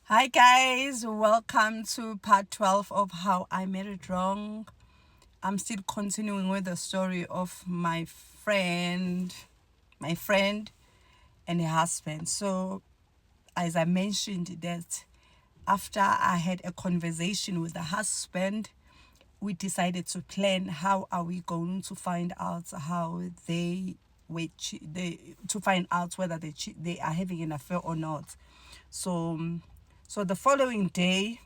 Hi guys, welcome to part 12 of How I Made It Wrong. I'm still continuing with the story of my friend and her husband. So as I mentioned that after I had a conversation with the husband, we decided to plan how are we going to find out how to find out whether they are having an affair or not. So so the following day,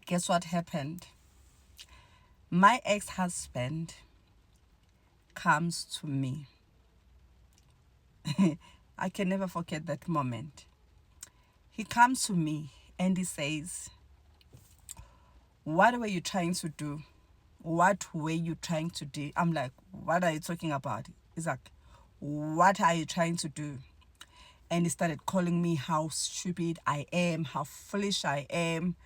guess what happened? My ex-husband comes to me. I can never forget that moment. He comes to me and he says, "What were you trying to do? What were you trying to do?" I'm like, "What are you talking about?" He's like, "What are you trying to do?" And he started calling me how stupid I am, how foolish I am,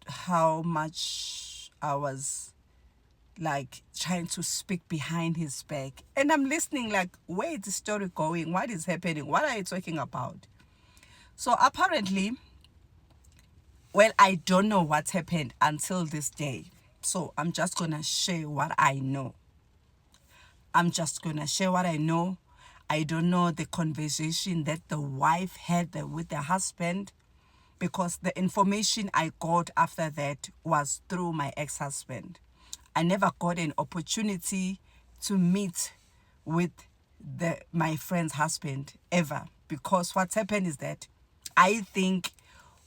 how much I was like trying to speak behind his back. And I'm listening like, where is the story going? What is happening? What are you talking about? So apparently, well, I don't know what happened until this day. So I'm just gonna share what I know. I'm just gonna share what I know. I don't know the conversation that the wife had with the husband, because the information I got after that was through my ex-husband. I never got an opportunity to meet with my friend's husband ever, because what happened is that I think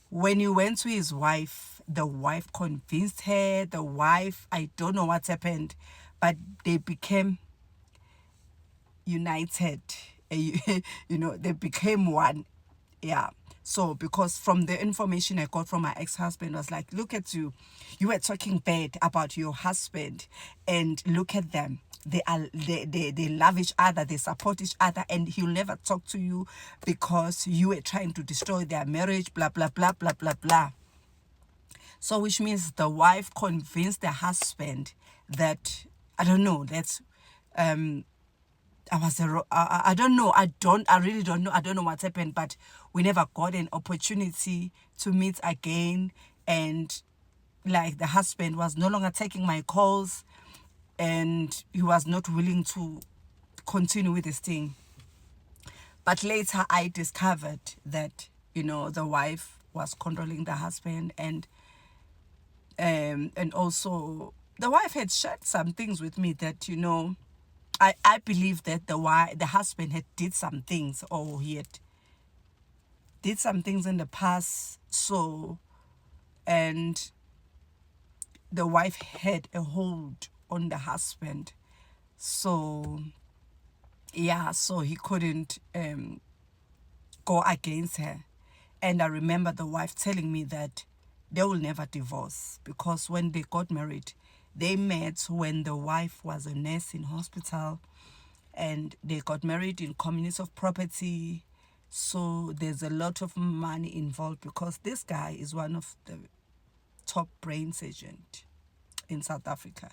when he went to his wife, the wife convinced her, I don't know what happened, but they became united. They became one. Yeah. So because from the information I got from my ex-husband was like, look at you were talking bad about your husband, and look at them, they love each other, they support each other, and he'll never talk to you because you were trying to destroy their marriage, blah blah blah blah blah blah. So which means the wife convinced the husband that, I don't know, that's I don't know. I really don't know. I don't know what happened, but we never got an opportunity to meet again. And like the husband was no longer taking my calls, and he was not willing to continue with this thing. But later I discovered that, the wife was controlling the husband, and also the wife had shared some things with me that, I believe that the husband had did some things, or he had did some things in the past. So, and the wife had a hold on the husband. So yeah, so he couldn't go against her. And I remember the wife telling me that they will never divorce, because when they got married, they met when the wife was a nurse in hospital, and they got married in community of property. So there's a lot of money involved, because this guy is one of the top brain surgeons in South Africa,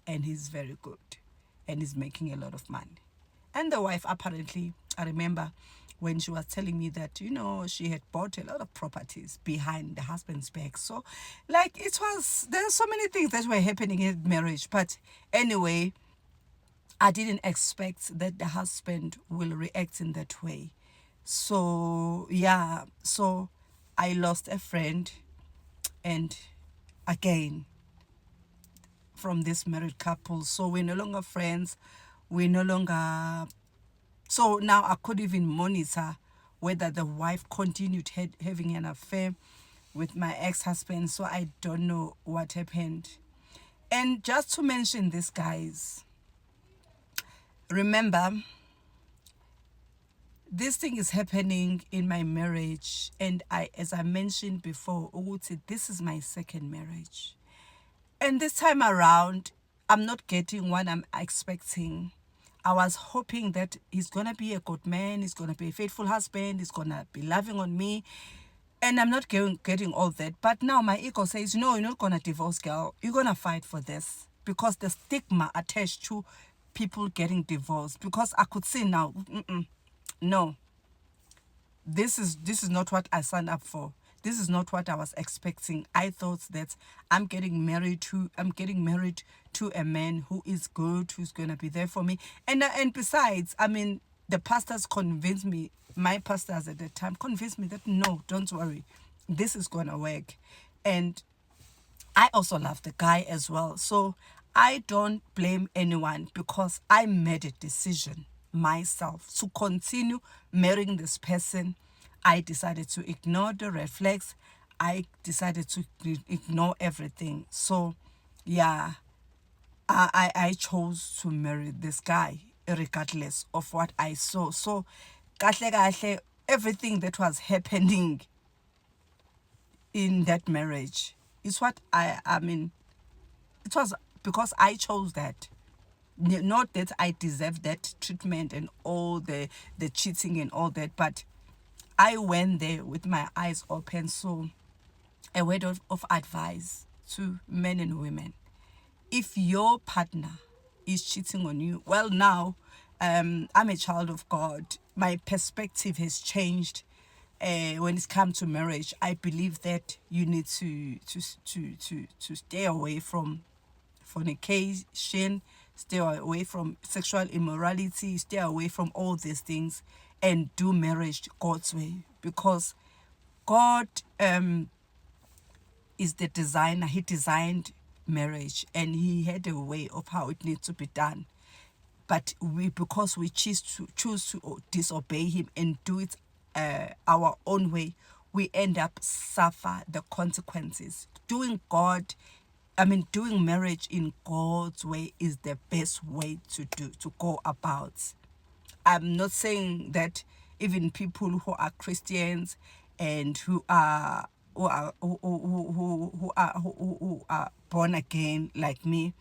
and he's very good, and he's making a lot of money. And the wife, apparently, I remember when she was telling me that, she had bought a lot of properties behind the husband's back. So like, there's so many things that were happening in marriage. But anyway, I didn't expect that the husband will react in that way. So yeah, so I lost a friend, and again, from this married couple. So we're no longer friends. We're no longer. So now I could even monitor whether the wife continued having an affair with my ex-husband. So I don't know what happened. And just to mention this, guys, remember, this thing is happening in my marriage, and as I mentioned before, Uguti, this is my second marriage. And this time around, I'm not getting what I'm expecting. I was hoping that he's gonna be a good man, he's gonna be a faithful husband, he's gonna be loving on me, and I'm not getting all that. But now my ego says, no, you're not gonna divorce, girl. You're gonna fight for this, because the stigma attached to people getting divorced. Because I could see now, no, this is not what I signed up for. This is not what I was expecting. I thought that I'm getting married to a man who is good, who's gonna be there for me. And besides, I mean, the pastors convinced me, my pastors at the time convinced me that no, don't worry, this is gonna work. And I also love the guy as well. So I don't blame anyone because I made a decision myself to continue marrying this person. I decided to ignore the red flags. I decided to ignore everything. So, yeah, I chose to marry this guy regardless of what I saw. So, kahle kahle, everything that was happening in that marriage is what I mean, it was because I chose that. Not that I deserve that treatment and all the cheating and all that, but I went there with my eyes open. So a word of advice to men and women: if your partner is cheating on you, well, now I'm a child of God. My perspective has changed. When it comes to marriage, I believe that you need to stay away from fornication, stay away from sexual immorality, stay away from all these things, and do marriage God's way, because God is the designer. He designed marriage and he had a way of how it needs to be done. But because we choose to disobey him and do it our own way, we end up suffer the consequences. Doing marriage in God's way is the best way to go about. I'm not saying that even people who are Christians and who are born again like me,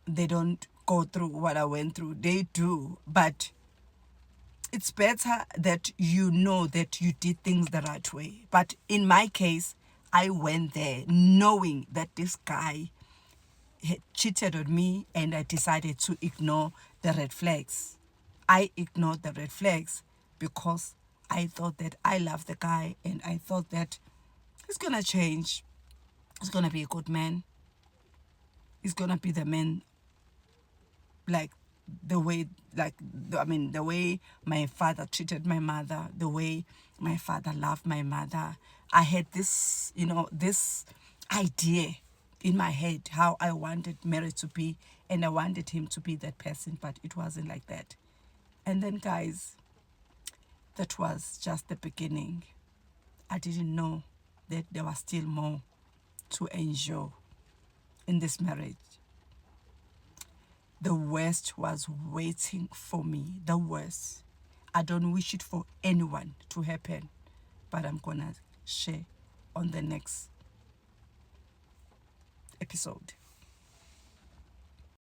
they don't go through what I went through. They do, but it's better that you know that you did things the right way. But in my case, I went there knowing that this guy had cheated on me, and I decided to ignore the red flags. I ignored the red flags because I thought that I loved the guy and I thought that he's gonna change. He's gonna be a good man. He's gonna be the man, like the way, the way my father treated my mother, the way my father loved my mother. I had this idea in my head how I wanted marriage to be, and I wanted him to be that person, but it wasn't like that. And then, guys, that was just the beginning. I didn't know that there was still more to endure in this marriage. The worst was waiting for me. The worst. I don't wish it for anyone to happen, but I'm gonna share on the next episode.